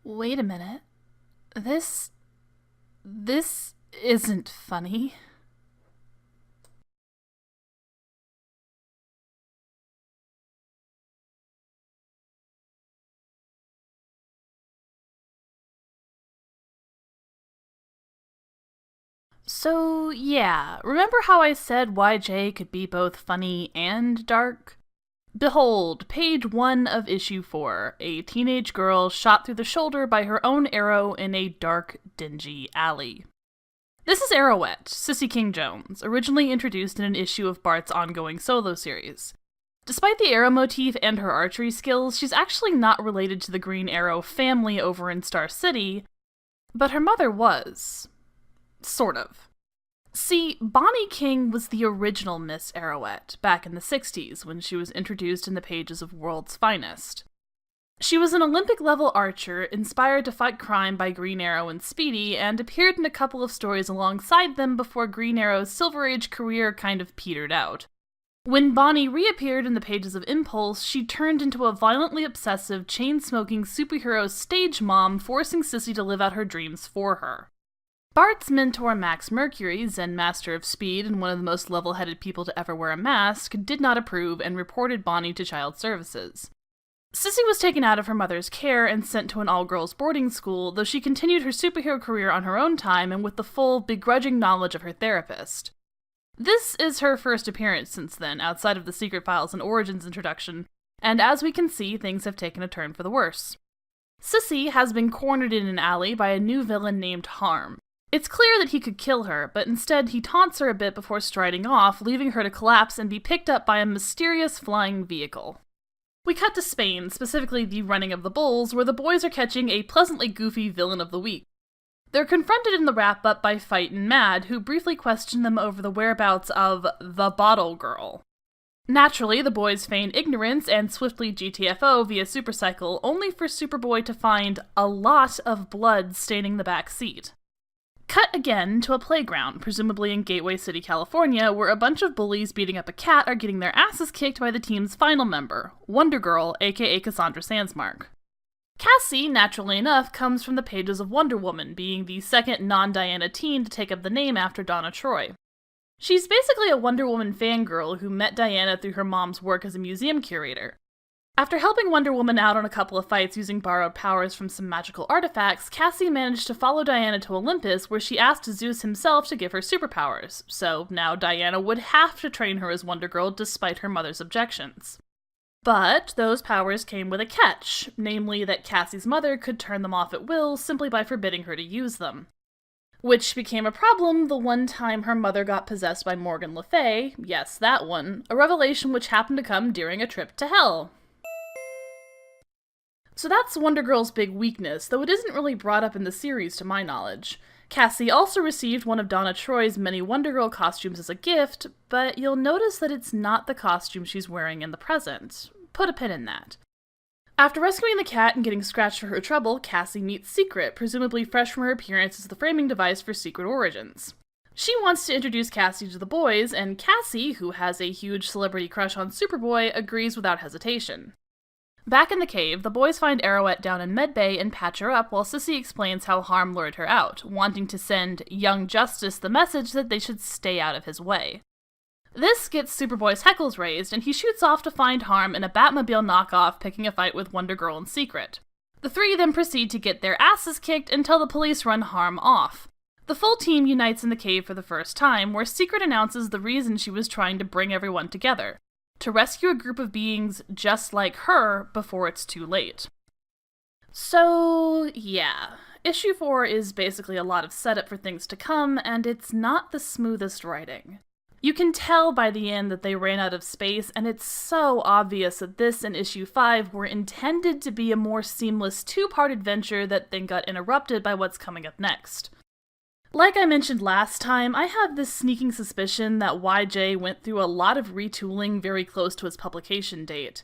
Wait a minute. This. This isn't funny. So, yeah, remember how I said YJ could be both funny and dark? Behold, page 1 of issue 4, a teenage girl shot through the shoulder by her own arrow in a dark, dingy alley. This is Arrowette, Sissy King Jones, originally introduced in an issue of Bart's ongoing solo series. Despite the arrow motif and her archery skills, she's actually not related to the Green Arrow family over in Star City, but her mother was. Sort of. See, Bonnie King was the original Miss Arrowette back in the 60s when she was introduced in the pages of World's Finest. She was an Olympic-level archer inspired to fight crime by Green Arrow and Speedy, and appeared in a couple of stories alongside them before Green Arrow's Silver Age career kind of petered out. When Bonnie reappeared in the pages of Impulse, she turned into a violently obsessive, chain-smoking superhero stage mom, forcing Sissy to live out her dreams for her. Bart's mentor Max Mercury, Zen Master of Speed and one of the most level-headed people to ever wear a mask, did not approve and reported Bonnie to Child Services. Sissy was taken out of her mother's care and sent to an all-girls boarding school, though she continued her superhero career on her own time and with the full, begrudging knowledge of her therapist. This is her first appearance since then, outside of the Secret Files and Origins introduction, and as we can see, things have taken a turn for the worse. Sissy has been cornered in an alley by a new villain named Harm. It's clear that he could kill her, but instead he taunts her a bit before striding off, leaving her to collapse and be picked up by a mysterious flying vehicle. We cut to Spain, specifically the Running of the Bulls, where the boys are catching a pleasantly goofy villain of the week. They're confronted in the wrap-up by Fight and Mad, who briefly question them over the whereabouts of the Bottle Girl. Naturally, the boys feign ignorance and swiftly GTFO via Supercycle, only for Superboy to find a lot of blood staining the back seat. Cut again to a playground, presumably in Gateway City, California, where a bunch of bullies beating up a cat are getting their asses kicked by the team's final member, Wonder Girl, aka Cassandra Sandsmark. Cassie, naturally enough, comes from the pages of Wonder Woman, being the second non-Diana teen to take up the name after Donna Troy. She's basically a Wonder Woman fangirl who met Diana through her mom's work as a museum curator. After helping Wonder Woman out on a couple of fights using borrowed powers from some magical artifacts, Cassie managed to follow Diana to Olympus, where she asked Zeus himself to give her superpowers, so now Diana would have to train her as Wonder Girl despite her mother's objections. But those powers came with a catch, namely that Cassie's mother could turn them off at will simply by forbidding her to use them. Which became a problem the one time her mother got possessed by Morgan Le Fay, yes, that one, a revelation which happened to come during a trip to hell. So that's Wonder Girl's big weakness, though it isn't really brought up in the series to my knowledge. Cassie also received one of Donna Troy's many Wonder Girl costumes as a gift, but you'll notice that it's not the costume she's wearing in the present. Put a pin in that. After rescuing the cat and getting scratched for her trouble, Cassie meets Secret, presumably fresh from her appearance as the framing device for Secret Origins. She wants to introduce Cassie to the boys, and Cassie, who has a huge celebrity crush on Superboy, agrees without hesitation. Back in the cave, the boys find Arrowette down in Medbay and patch her up while Sissy explains how Harm lured her out, wanting to send Young Justice the message that they should stay out of his way. This gets Superboy's heckles raised, and he shoots off to find Harm in a Batmobile knockoff picking a fight with Wonder Girl in secret. The three then proceed to get their asses kicked until the police run Harm off. The full team unites in the cave for the first time, where Secret announces the reason she was trying to bring everyone together: to rescue a group of beings just like her before it's too late. So, yeah. Issue 4 is basically a lot of setup for things to come, and it's not the smoothest writing. You can tell by the end that they ran out of space, and it's so obvious that this and Issue 5 were intended to be a more seamless two-part adventure that then got interrupted by what's coming up next. Like I mentioned last time, I have this sneaking suspicion that YJ went through a lot of retooling very close to its publication date.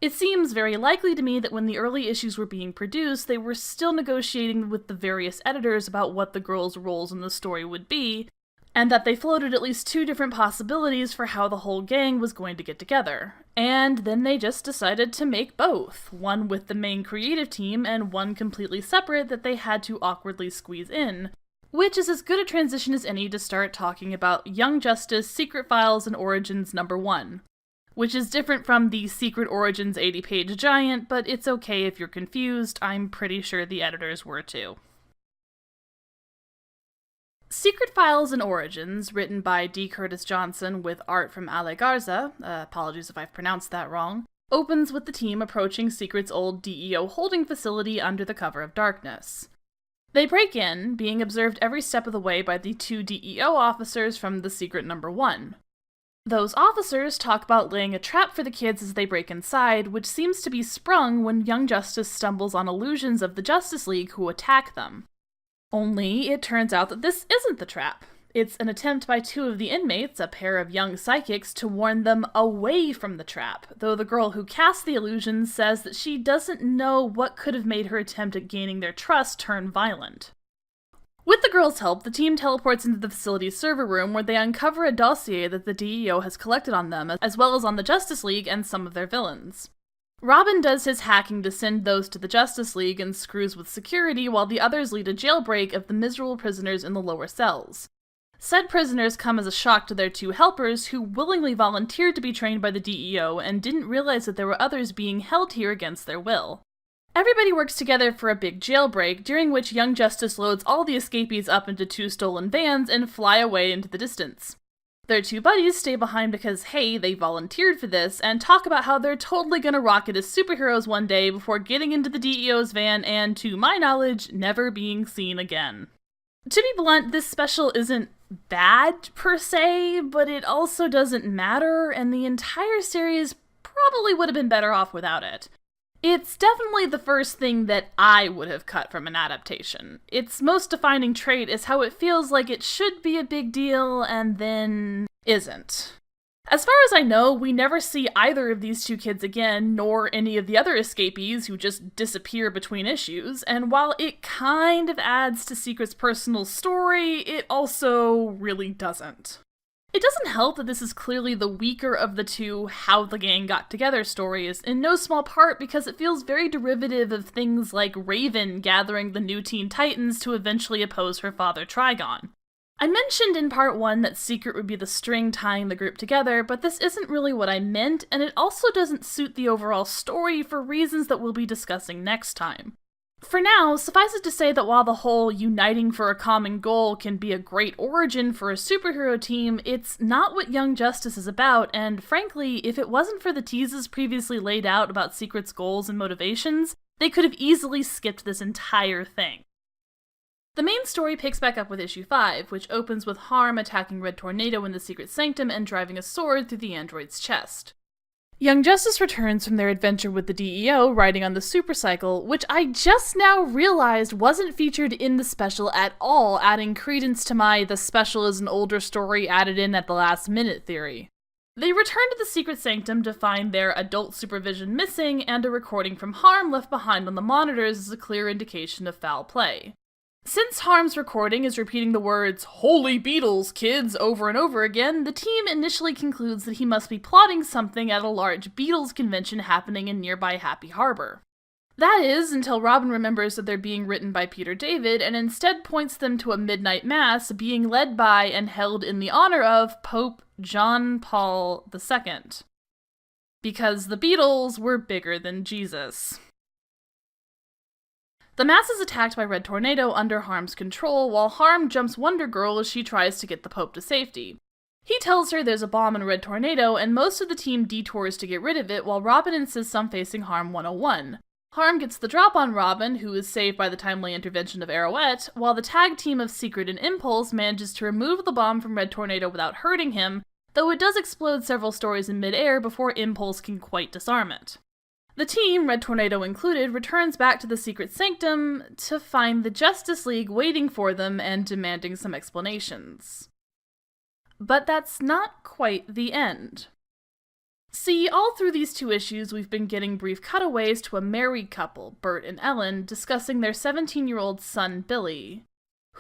It seems very likely to me that when the early issues were being produced, they were still negotiating with the various editors about what the girls' roles in the story would be, and that they floated at least 2 different possibilities for how the whole gang was going to get together. And then they just decided to make both, one with the main creative team and one completely separate that they had to awkwardly squeeze in, which is as good a transition as any to start talking about Young Justice Secret Files and Origins #1, which is different from the Secret Origins 80-page giant, but it's okay if you're confused. I'm pretty sure the editors were too. Secret Files and Origins, written by D. Curtis Johnson with art from Ale Garza, apologies if I've pronounced that wrong, opens with the team approaching Secret's old DEO holding facility under the cover of darkness. They break in, being observed every step of the way by the 2 DEO officers from the Secret #1. Those officers talk about laying a trap for the kids as they break inside, which seems to be sprung when Young Justice stumbles on illusions of the Justice League who attack them. Only, it turns out that this isn't the trap. It's an attempt by 2 of the inmates, a pair of young psychics, to warn them away from the trap, though the girl who cast the illusion says that she doesn't know what could have made her attempt at gaining their trust turn violent. With the girls' help, the team teleports into the facility's server room where they uncover a dossier that the DEO has collected on them, as well as on the Justice League and some of their villains. Robin does his hacking to send those to the Justice League and screws with security, while the others lead a jailbreak of the miserable prisoners in the lower cells. Said prisoners come as a shock to their 2 helpers, who willingly volunteered to be trained by the DEO and didn't realize that there were others being held here against their will. Everybody works together for a big jailbreak, during which Young Justice loads all the escapees up into 2 stolen vans and fly away into the distance. Their 2 buddies stay behind because, hey, they volunteered for this, and talk about how they're totally gonna rock it as superheroes one day before getting into the DEO's van and, to my knowledge, never being seen again. To be blunt, this special isn't bad, per se, but it also doesn't matter, and the entire series probably would have been better off without it. It's definitely the first thing that I would have cut from an adaptation. Its most defining trait is how it feels like it should be a big deal, and then isn't. As far as I know, we never see either of these 2 kids again, nor any of the other escapees who just disappear between issues, and while it kind of adds to Secret's personal story, it also really doesn't. It doesn't help that this is clearly the weaker of the 2 how the gang got together stories, in no small part because it feels very derivative of things like Raven gathering the new Teen Titans to eventually oppose her father Trigon. I mentioned in part 1 that Secret would be the string tying the group together, but this isn't really what I meant, and it also doesn't suit the overall story for reasons that we'll be discussing next time. For now, suffice it to say that while the whole uniting for a common goal can be a great origin for a superhero team, it's not what Young Justice is about, and frankly, if it wasn't for the teases previously laid out about Secret's goals and motivations, they could have easily skipped this entire thing. The main story picks back up with issue 5, which opens with Harm attacking Red Tornado in the Secret Sanctum and driving a sword through the android's chest. Young Justice returns from their adventure with the DEO riding on the supercycle, which I just now realized wasn't featured in the special at all, adding credence to my "the special is an older story added in at the last minute" theory. They return to the Secret Sanctum to find their adult supervision missing, and a recording from Harm left behind on the monitors is a clear indication of foul play. Since Harm's recording is repeating the words, "Holy Beatles, kids," over and over again, the team initially concludes that he must be plotting something at a large Beatles convention happening in nearby Happy Harbor. That is, until Robin remembers that they're being written by Peter David, and instead points them to a midnight mass being led by and held in the honor of Pope John Paul II. Because the Beatles were bigger than Jesus. The mass is attacked by Red Tornado under Harm's control, while Harm jumps Wonder Girl as she tries to get the Pope to safety. He tells her there's a bomb in Red Tornado, and most of the team detours to get rid of it, while Robin insists on facing Harm 101. Harm gets the drop on Robin, who is saved by the timely intervention of Arrowette, while the tag team of Secret and Impulse manages to remove the bomb from Red Tornado without hurting him, though it does explode several stories in mid-air before Impulse can quite disarm it. The team, Red Tornado included, returns back to the Secret Sanctum to find the Justice League waiting for them and demanding some explanations. But that's not quite the end. See, all through these 2 issues we've been getting brief cutaways to a married couple, Bert and Ellen, discussing their 17-year-old son, Billy,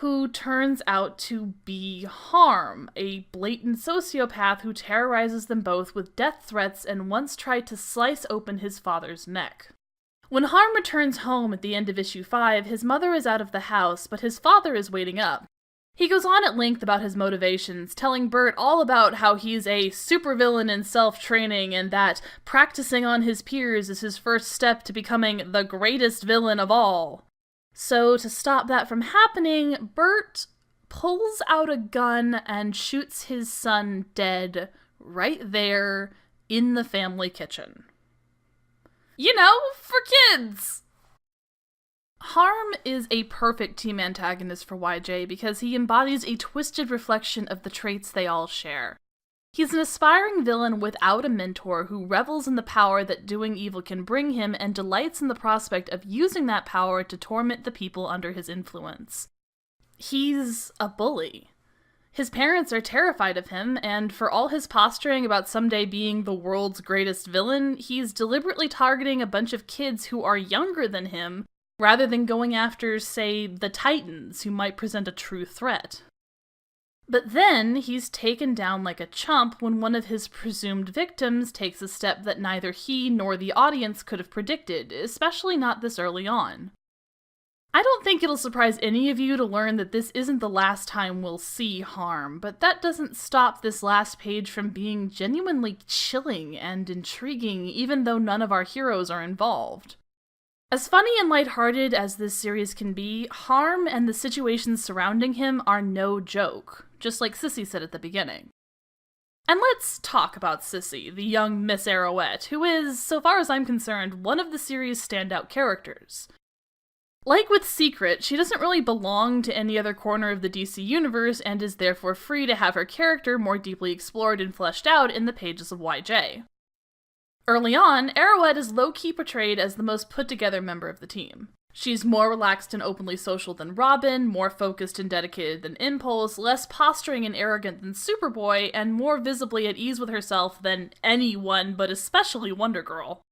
who turns out to be Harm, a blatant sociopath who terrorizes them both with death threats and once tried to slice open his father's neck. When Harm returns home at the end of issue 5, his mother is out of the house, but his father is waiting up. He goes on at length about his motivations, telling Bert all about how he's a supervillain in self-training and that practicing on his peers is his first step to becoming the greatest villain of all. So to stop that from happening, Bert pulls out a gun and shoots his son dead right there in the family kitchen. You know, for kids! Harm is a perfect team antagonist for YJ because he embodies a twisted reflection of the traits they all share. He's an aspiring villain without a mentor who revels in the power that doing evil can bring him and delights in the prospect of using that power to torment the people under his influence. He's a bully. His parents are terrified of him, and for all his posturing about someday being the world's greatest villain, he's deliberately targeting a bunch of kids who are younger than him, rather than going after, say, the Titans, who might present a true threat. But then, he's taken down like a chump when one of his presumed victims takes a step that neither he nor the audience could have predicted, especially not this early on. I don't think it'll surprise any of you to learn that this isn't the last time we'll see Harm, but that doesn't stop this last page from being genuinely chilling and intriguing, even though none of our heroes are involved. As funny and lighthearted as this series can be, Harm and the situations surrounding him are no joke, just like Sissy said at the beginning. And let's talk about Sissy, the young Miss Arrowette, who is, so far as I'm concerned, one of the series' standout characters. Like with Secret, she doesn't really belong to any other corner of the DC universe and is therefore free to have her character more deeply explored and fleshed out in the pages of YJ. Early on, Arrowette is low-key portrayed as the most put-together member of the team. She's more relaxed and openly social than Robin, more focused and dedicated than Impulse, less posturing and arrogant than Superboy, and more visibly at ease with herself than anyone, but especially Wonder Girl.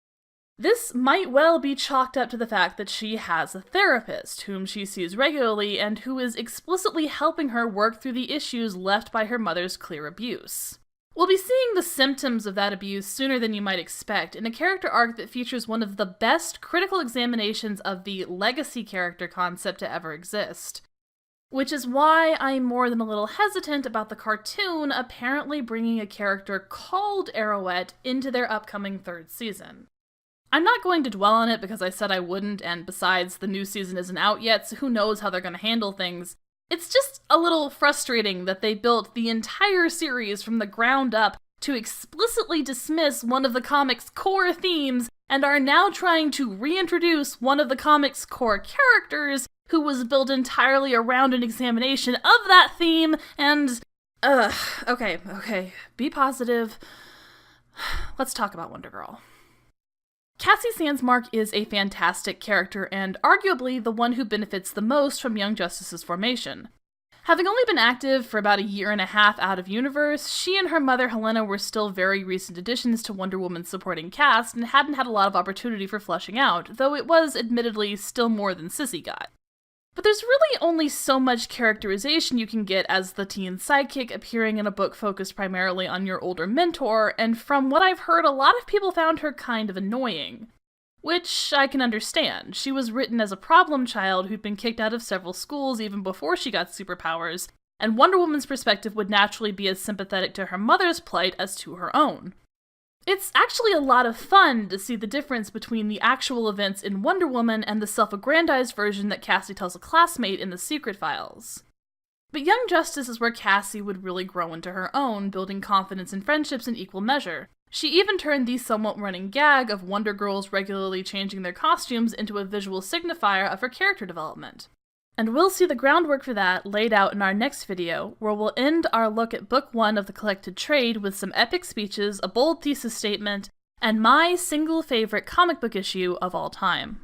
This might well be chalked up to the fact that she has a therapist, whom she sees regularly and who is explicitly helping her work through the issues left by her mother's clear abuse. We'll be seeing the symptoms of that abuse sooner than you might expect in a character arc that features one of the best critical examinations of the legacy character concept to ever exist. Which is why I'm more than a little hesitant about the cartoon apparently bringing a character called Arrowette into their upcoming 3rd season. I'm not going to dwell on it because I said I wouldn't, and besides, the new season isn't out yet, so who knows how they're going to handle things. It's just a little frustrating that they built the entire series from the ground up to explicitly dismiss one of the comic's core themes and are now trying to reintroduce one of the comic's core characters who was built entirely around an examination of that theme and... okay, be positive. Let's talk about Wonder Girl. Cassie Sandsmark is a fantastic character and arguably the one who benefits the most from Young Justice's formation. Having only been active for about a year and a half out of universe, she and her mother Helena were still very recent additions to Wonder Woman's supporting cast and hadn't had a lot of opportunity for fleshing out, though it was admittedly still more than Sissy got. But there's really only so much characterization you can get as the teen sidekick appearing in a book focused primarily on your older mentor, and from what I've heard, a lot of people found her kind of annoying. Which I can understand. She was written as a problem child who'd been kicked out of several schools even before she got superpowers, and Wonder Woman's perspective would naturally be as sympathetic to her mother's plight as to her own. It's actually a lot of fun to see the difference between the actual events in Wonder Woman and the self-aggrandized version that Cassie tells a classmate in the Secret Files. But Young Justice is where Cassie would really grow into her own, building confidence and friendships in equal measure. She even turned the somewhat running gag of Wonder Girls regularly changing their costumes into a visual signifier of her character development. And we'll see the groundwork for that laid out in our next video, where we'll end our look at Book 1 of the collected trade with some epic speeches, a bold thesis statement, and my single favorite comic book issue of all time.